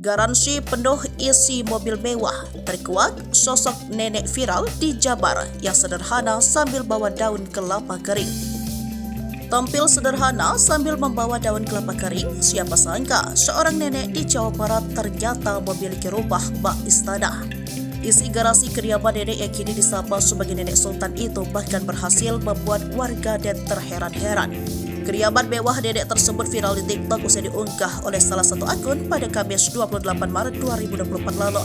Garansi penuh isi mobil mewah, terkuak sosok nenek viral di Jabar yang sederhana sambil bawa daun kelapa kering. Tampil sederhana sambil membawa daun kelapa kering, siapa sangka seorang nenek di Jawa Barat ternyata memiliki rumah bak istana. Isi garasi kediaman nenek yang kini disapa sebagai Nenek Sultan itu bahkan berhasil membuat warga dan terheran-heran. Kediaman mewah nenek tersebut viral di TikTok usai diunggah oleh salah satu akun pada Kamis 28 Maret 2024 lalu.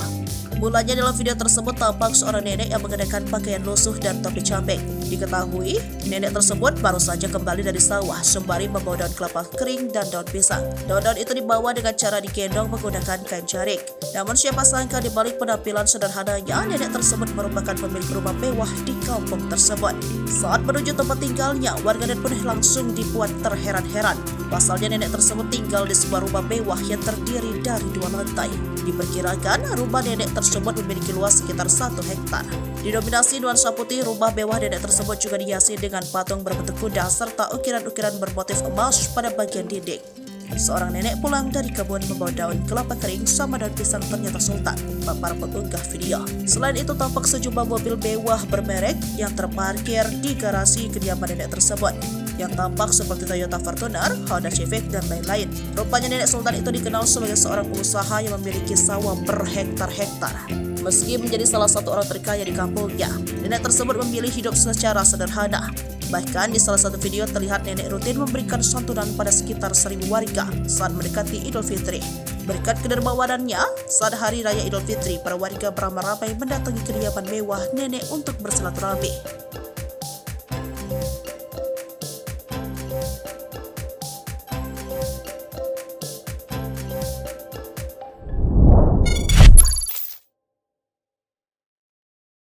Mulanya dalam video tersebut tampak seorang nenek yang mengenakan pakaian lusuh dan topi camping. Diketahui, nenek tersebut baru saja kembali dari sawah sembari membawa daun kelapa kering dan daun pisang. Daun-daun itu dibawa dengan cara digendong menggunakan kain jarik. Namun siapa sangka di balik penampilan sederhananya, nenek tersebut merupakan pemilik rumah mewah di kampung tersebut. Saat menuju tempat tinggalnya, warganet pun langsung dibuat terheran-heran. Pasalnya nenek tersebut tinggal di sebuah rumah mewah yang terdiri dari 2 lantai. Diperkirakan rumah nenek tersebut memiliki luas sekitar 1 hektar. Didominasi nuansa putih, rumah mewah nenek tersebut juga dihiasi dengan patung berbentuk kuda serta ukiran-ukiran bermotif emas pada bagian dinding. Seorang nenek pulang dari kebun membawa daun kelapa kering sama daun pisang ternyata Sultan, papar pengunggah video. Selain itu tampak sejumlah mobil mewah bermerek yang terparkir di garasi kediaman nenek tersebut, yang tampak seperti Toyota Fortuner, Honda Civic, dan lain-lain. Rupanya nenek Sultan itu dikenal sebagai seorang pengusaha yang memiliki sawah berhektar-hektar. Meski menjadi salah satu orang terkaya di kampungnya, nenek tersebut memilih hidup secara sederhana. Bahkan di salah satu video terlihat nenek rutin memberikan santunan pada sekitar 1.000 warga saat mendekati Idul Fitri. Berkat kedermawanannya, saat Hari Raya Idul Fitri, para warga beramai-ramai mendatangi kediaman mewah nenek untuk bersilaturahmi.